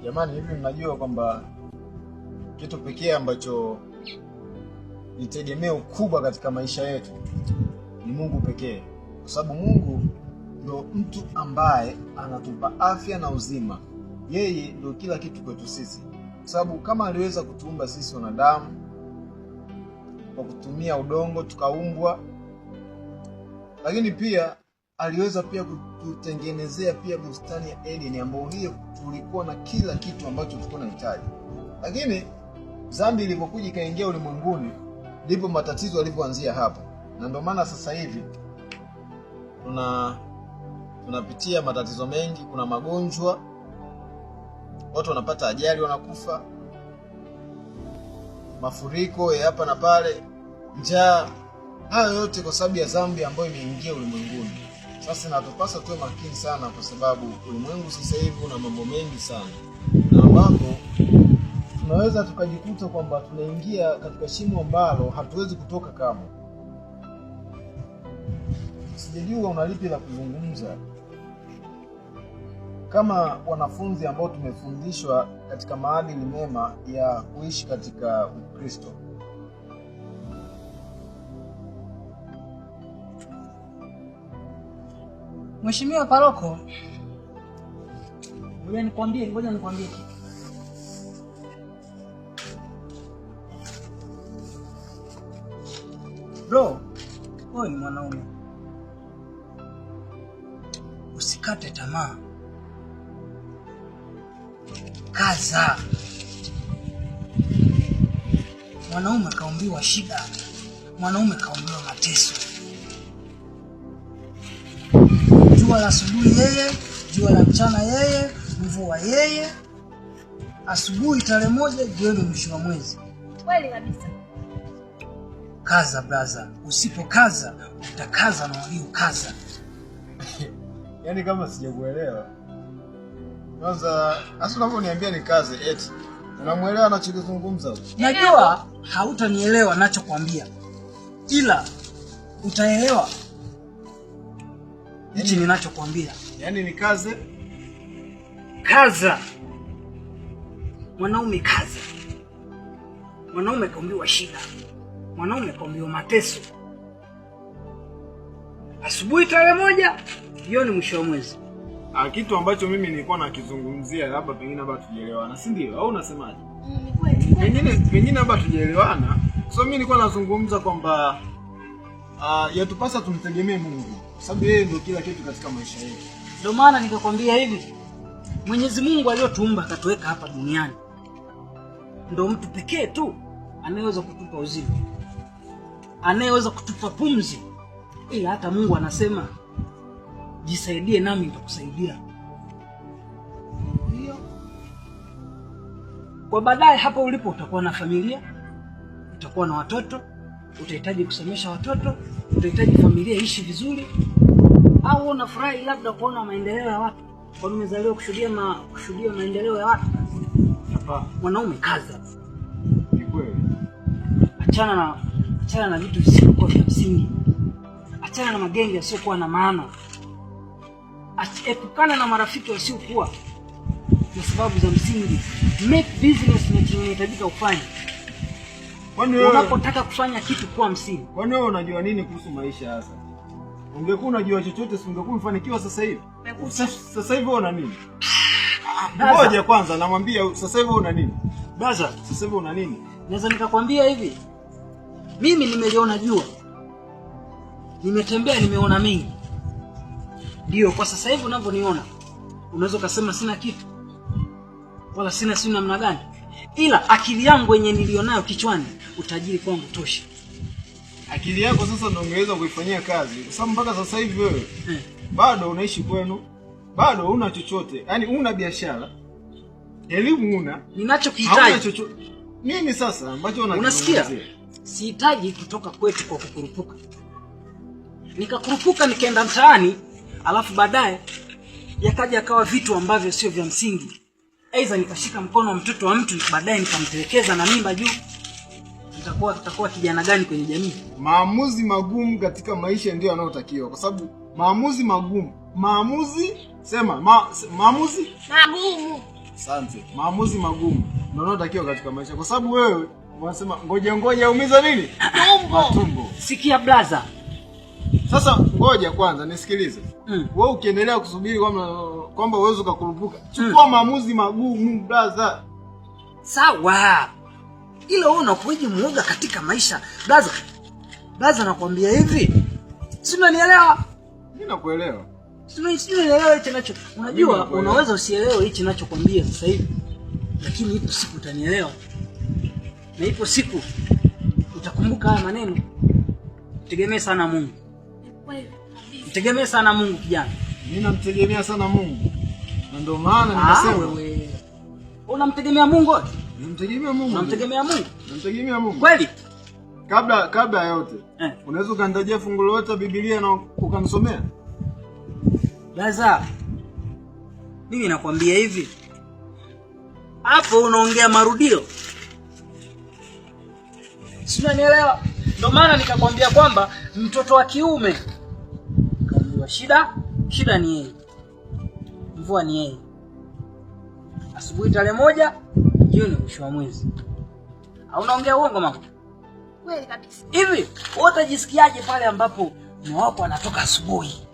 Jamani, hivi mnajua kwamba kitu pekee ambacho ni tegemeo kubwa katika maisha yetu ni Mungu pekee. Kwa sababu Mungu ndio mtu ambaye anatupa afya na uzima. Yeye ndio kila kitu kwetu sisi. Kwa sababu kama aliweza kutuumba sisi wanadamu kwa kutumia udongo tukaumbwa, lakini pia aliweza pia kututengenezea pia bustani ya Eden ambayo hiyo tulikuwa na kila kitu ambacho tulikuwa tunahitaji. Lakini dhambi ilipokuja ikaingia ulimwenguni, ndipo matatizo yalipoanzia hapo. Na ndio maana sasa hivi tunapitia matatizo mengi, kuna magonjwa, watu wanapata ajali, wanakufa, mafuriko ya hapa na pale, njaa. Hayo yote kwa sababu ya dhambi ambayo imeingia ulimwenguni. Sasa natupasa tuwe makini sana, kwa sababu ulimwengu sasa hivi una mambo mengi sana, na ambapo tunaweza tukajikuta kwamba tunaingia katika shimo ambalo hatuwezi kutoka kamwe. Sijajua unalipi la kuzungumza kama wanafunzi ambao tumefundishwa katika maadili mema ya kuishi katika Ukristo. Mheshimiwa Paroko, ngoja nikwambie kitu. Bro, wewe ni mwanaume. Usikate tamaa. Kaza. Mwanaume kaumbiwa shida. Mwanaume kaumbiwa mateso. Jua la asubuhi yeye, jua la mchana yeye, mvua yeye. Asubuhi tarehe 1, jioni mwisho wa mwezi. Kweli kabisa. Kaza brother, usipokaza utakaza na waliokaza. Yaani kama sijakuelewa. Kwanza hasa unaponiambia ni kaze eti unamuelewa anachozungumza? Najua hautanielewa ninachokuambia, ila utaelewa hichi ninachokuambia. Yaani ni kaze. Kaza. Mwanaume kaza. Mwanaume kaumbiwa shida. Mwanaume kaumbiwa mateso. Asubuhi tarehe 1, jioni mwisho wa mwezi. Kitu ambacho mimi nilikuwa nakizungumzia labda pengine tujielewana, si ndio? Au unasemaje? Ni kweli. Pengine labda tujielewana. So mimi nilikuwa nazungumza kwamba yatupasa tumtegemee Mungu, sababu yeye ndio kila kitu katika maisha yetu. Ndio maana nikakwambia hivi, Mwenyezi Mungu aliyotuumba akatuweka hapa duniani ndio mtu pekee tu anayeweza kutupa uzima, anayeweza kutupa pumzi. Ila hata Mungu anasema jisaidie nami nitakusaidia. Ndio. Kwa baadaye hapo ulipo utakuwa na familia, utakuwa na watoto, utahitaji kusomesha watoto, utahitaji familia ishi vizuri. Au unafurahi labda kuona maendeleo ya watu, kwa nini umezaliwa kushuhudia maendeleo ya watu? Hapa mwanaume kaza. Ni kweli. Achana na vitu visivyokuwa vya msingi. Achana na magenge yasiyokuwa na maana. Epukana na marafiki wasiokuwa na sababu za msingi. Make business na kinachohitajika ufanye. Kwani wewe unapotaka kufanya kitu kwa msingi? Kwani wewe unajua nini kuhusu maisha hasa? Ungekuwa unajua chochote, si ungekuwa umefanikiwa sasa hivi? Sasa hivi una nini? Ngoja kwanza namwambia sasa hivi una nini? Baza, sasa hivi una nini? Naweza nikakwambia hivi. Mimi nimeliona jua. Nimetembea nimeona mengi. Ndio kwa sasa hivi unavyoniona unaweza kusema sina kitu wala sina namna gani, ila akili yangu yenye nilionayo kichwani utajiri kwangu tosha. Akili yako sasa ndio ungeweza kuifanyia kazi, kwa sababu mpaka sasa hivi wewe bado unaishi kwenu, bado huna chochote, yani una biashara, elimu una, ninachokihitaji nini sasa ambacho unasikia? Sihitaji kutoka kwetu kwa kukurupuka. Nikakurupuka nikaenda mtaani, alafu baadaye yakaja akawa vitu ambavyo sio vya msingi. Aidha nikashika mkono wa mtoto wa mtu baadaye nikamtelekeza na mimba juu. Tutakuwa kijana gani kwenye jamii? Maamuzi magumu katika maisha ndio yanayotakiwa, kwa sababu maamuzi magumu, maamuzi magumu Asante. Maamuzi magumu ndio unatakiwa katika maisha, kwa sababu wewe unasema ngoja umiza nini? Tumbo. Sikia blaza. Sasa ngoja kwanza nisikilize. Wewe ukiendelea kusubiri kwamba uwezo ukakurupuka, chukua maamuzi magumu blaza. Sawa. Ila wewe unakuja muoga katika maisha. Blaza. Blaza nakwambia hivi. Si unanielewa? Mimi nakuelewa. Si unanielewa hicho nacho. Unajua unaweza usielewe hicho ninachokwambia sasa hivi. Lakini ipo siku utanielewa. Na ipo siku utakumbuka haya maneno. Tegemea sana Mungu. Mtegemea sana Mungu kijana. Mimi namtegemea sana Mungu. Na ndio maana nimesema wewe. Unamtegemea Mungu? Namtegemea Mungu. Unamtegemea Mungu? Namtegemea Mungu. Kweli? Kabla ya yote. Unaweza ukanitajia fungu lolote Biblia na ukanisomea? Laza. Mimi nakwambia hivi. Hapo unaongea marudio. Si unanielewa? Ndio maana nikakwambia kwamba mtoto wa kiume kaambiwa shida ni yeye. Mvua ni yeye. Asubuhi tarehe 1, jioni mwisho wa mwezi. Au unaongea uongo mama? Kweli kabisa. Hivi, wewe utajisikiaje pale ambapo mume wako anatoka asubuhi?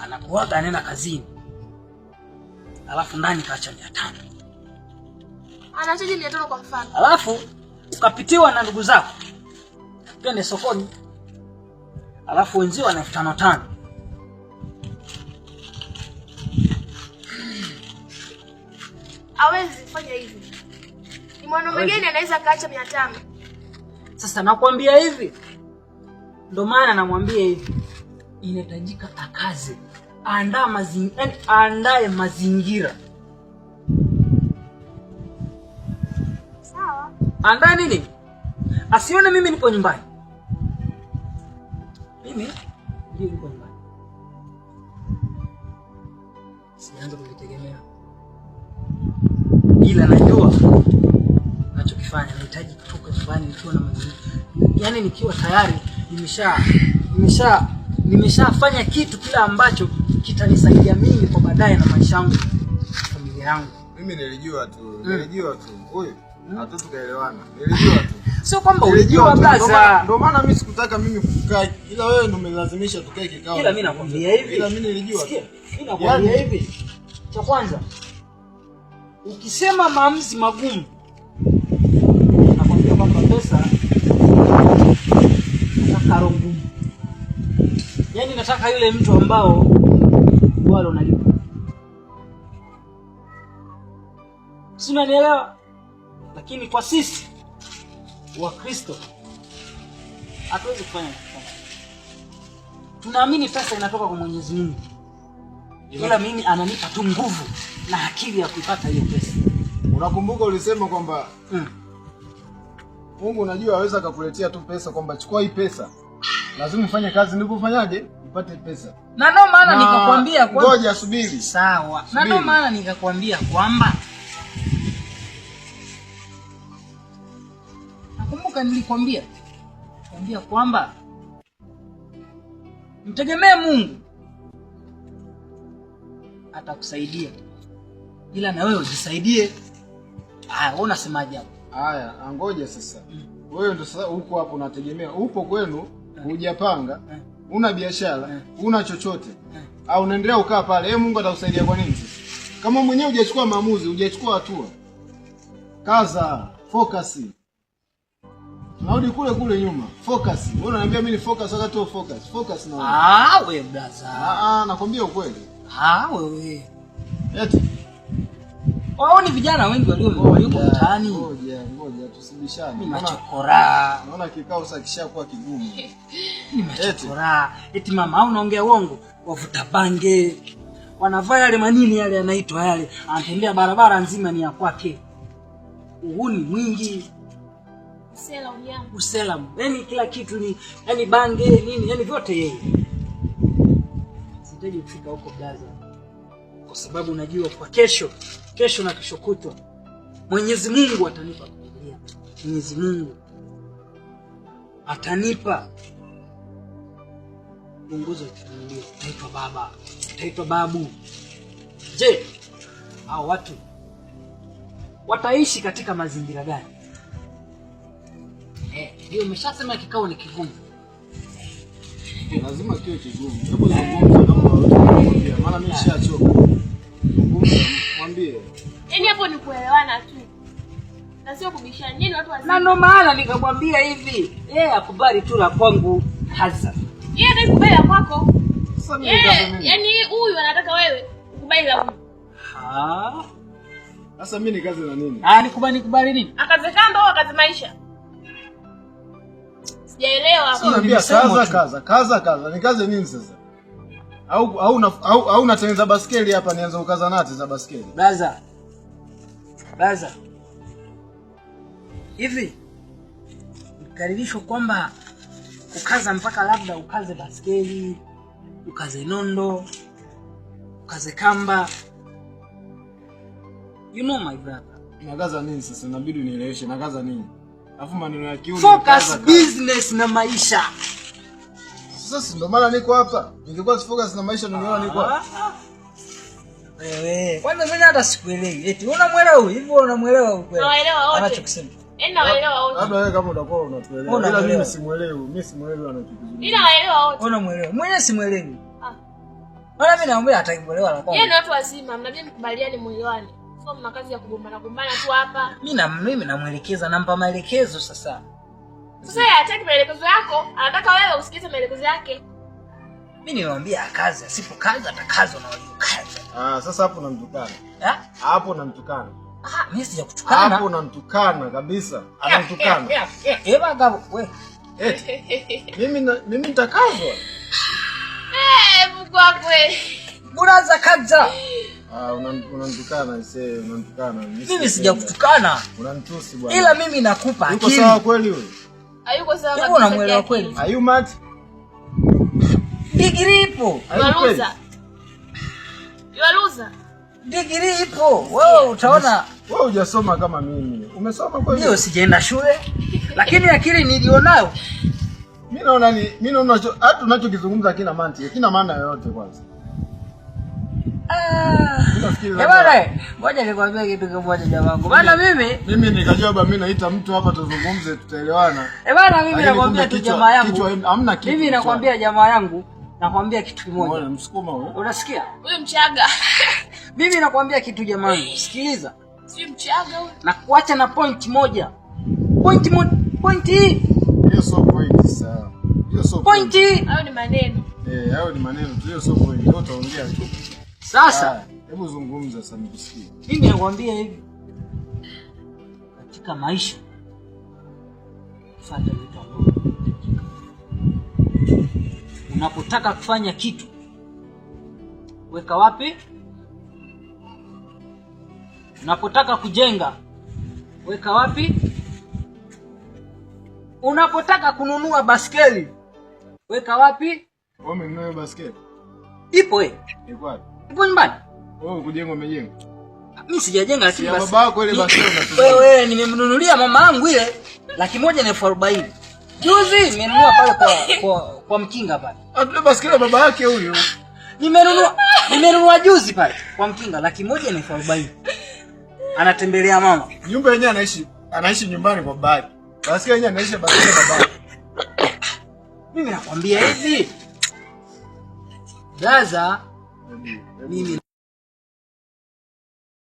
Anakuaga anaenda kazini. Alafu ndani kaacha 500. Anachaji 500 kwa mfano. Alafu ukapitiwa na ndugu zako. Twende sokoni. Alafu wenzio wana 5,500. Hawezi kufanya hivi. Ni mwanaume gani anaweza kaacha 500? Sasa nakwambia hivi. Ndio maana namwambia hivi. Inahitajika akaze. Aandae mazingira. Sawa. Andaa nini? Asione mimi nipo nyumbani. Mimi ndio nipo nyumbani. Sianza kujitegemea. Ila najua nachokifanya, nahitaji kutoka nyumbani nikiwa na mazingira. Yaani nikiwa tayari nimeshafanya kitu kila ambacho kitanisaidia mimi kwa baadaye na maisha yangu, familia yangu. Mimi nilijua tu. Huyu hata tukaelewana. Nilijua tu. Sio kwamba ulijua blaza. Ndio maana mimi sikutaka mimi kukaa. Ila wewe ndio umelazimisha tukae kikao. Ila mimi nakwambia hivi. Ila mimi nilijua. Mimi nakwambia hivi. Cha kwanza, ukisema maamuzi magumu, nakwambia kwamba pesa nataka roho ngumu. Yaani nataka yule mtu ambao wale unalipa. Si unanielewa? Lakini kwa sisi wa Kristo hatuwezi kufanya kitu. Tunaamini pesa inatoka kwa Mwenyezi Mungu. Ila mimi ananipa tu nguvu na akili ya kuipata hiyo pesa. Unakumbuka ulisema kwamba Mungu unajua aweza akakuletea tu pesa, kwamba chukua hii pesa. Lazima ufanye kazi ndipo ufanyaje? Upate pesa. Na ndio maana nikakwambia kwamba ngoja subiri. Sawa. Na ndio maana nikakwambia kwamba nakumbuka nilikwambia kwamba mtegemee Mungu atakusaidia. Ila na wewe ujisaidie. Haya, wewe unasemaje hapo? Haya, ngoja sasa. Wewe ndio sasa huko hapo unategemea. Upo kwenu, hujapanga, una biashara, una chochote. Au unaendelea ukaa pale. Mungu atakusaidia kwa nini sasa? Kama mwenyewe hujachukua maamuzi, hujachukua hatua. Kaza, focus. Narudi kule nyuma. Focus. Wewe unaniambia mimi ni focus wakati tu focus. Focus na wewe. Wewe brother. Nakwambia ukweli. Wewe. Eti wao ni vijana wengi walioko mtaani. Ngoja tusibishane. Mimi nachokora. Naona kikao sasa kishakuwa kigumu. Mimi nachokora. Eti mama au unaongea uongo? Wavuta bange. Wanavaa yale manini yale yanaitwa yale. Anatembea barabara nzima ni ya kwake. Uhuni mwingi. Usela. Yaani kila kitu ni yaani bange nini, yaani vyote yeye. Sitaji kufika huko Gaza. Kwa sababu najua kwa kesho na kesho kutwa Mwenyezi Mungu atanipa familia. Mwenyezi Mungu atanipa uongozi wa familia. Taitwa baba, taitwa babu. Je, hao watu wataishi katika mazingira gani? Ndio umeshasema kikao ni kigumu. Lazima kiwe kigumu. Hebu zungumza kama unamwambia. Maana mimi nishachoka. Zungumza, mwambie. Yaani hapo ni kuelewana tu. Na sio kubishana. Nini watu wazima? Na ndo maana nikamwambia hivi, yeye akubali tu la kwangu hasa. Yeye ndio kubali la kwako. Sasa mimi nitaka nini? Yaani huyu anataka wewe ukubali la huyu. Sasa mimi nikaze na nini? Nikubali nini? Akaze kando au akaze maisha? Sijaelewa hapo. Niambia kaza. Nikaze nini sasa? Au natengeneza baskeli hapa nianze kukaza nati za baskeli. Baza. Hivi ukaribishwa kwamba ukaza mpaka labda ukaze baskeli, ukaze nondo, ukaze kamba. You know my brother. Nagaza nini sasa? Inabidi unieleweshe nagaza nini? Alafu maneno ya kiuno. Focus business na maisha. Sasa ndio maana niko hapa. Ningekuwa focus na maisha ningeona niko hapa. Wewe, kwanza mimi hata sikuelewi. Eti unamuelewa huyu? Hivi unamuelewa huyu kweli? Naelewa wote. Anachokisema. Naelewa wote. Labda wewe kama utakuwa unatuelewa. Ila mimi simuelewi. Mimi simuelewi anachokizungumza. Naelewa wote. Unamuelewa? Mwenyewe simuelewi. Wala mimi naomba atakuelewa la kwanza. Yeye ni watu wazima, mnabidi mkubaliane muelewane. Sio mna kazi ya kugombana tu hapa. Mimi namuelekeza, nampa maelekezo sasa. Sasa yeye hataki maelekezo yako, anataka wewe usikize maelekezo yake. Mimi nilimwambia akaze, asipokaza atakazwa na waliokaza. Sasa hapo unamtukana. Hapo unamtukana. Mimi sija kutukana. Hapo unamtukana kabisa. Anamtukana. Baba wewe. Mimi nitakazwa. Mungu wako wewe. Buraza kaza. Unamtukana unamtukana. Mimi sija kutukana. Unanitusi bwana. Ila mimi nakupa akili. Uko sawa kweli wewe? Hayuko sawa kabisa. Wewe unamuelewa kweli? Are you mad? Degree ipo. Yualuza. Degree ipo. Wewe utaona. Wewe hujasoma kama mimi. Umesoma kweli? Ndio sijaenda shule. Lakini akili nilionayo. Mimi naona hata unachokizungumza kina mantiki, kina maana yoyote kwanza. Bwana, ngoja nikwambie kitu kimoja jamangu. Bwana mimi nikajua baba mimi naita mtu hapa tuzungumze tutaelewana. Bwana mimi nakwambia tu jamaa yangu. Hamna kitu. Mimi nakwambia jamaa yangu, nakwambia kitu kimoja. Wewe msukuma wewe. Unasikia? Wewe Mchaga. Mimi nakwambia kitu jamaa yangu. Sikiliza. Si Mchaga wewe. Na kuacha na point moja. Point hii. Hiyo sio point sawa. Hiyo sio point. Hayo ni maneno. Hayo ni maneno. Hiyo sio point. Wewe utaongea tu. Sasa hebu zungumza sasa nikusikie. Mimi nakwambia hivi. Katika maisha fuata vitu ambavyo unapotaka kufanya kitu weka wapi? Unapotaka kujenga weka wapi? Unapotaka kununua baskeli weka wapi? Wewe umenunua baskeli? Ipo Iko wapi? Ipo nyumbani. Wewe kujenga umejenga? Mimi sijajenga lakini basi. Baba yako ile baskeli unatumia. Wewe nimemnunulia mama yangu ile 140,000. Juzi nimenunua pale kwa mkinga pale. Atoe baskeli baba yake huyo. Nimenunua juzi pale kwa mkinga 140,000. Anatembelea mama. Nyumba yenyewe anaishi nyumbani kwa baba. Baskeli yenyewe anaishi baskeli baba. Mimi nakwambia hivi. Gaza mimi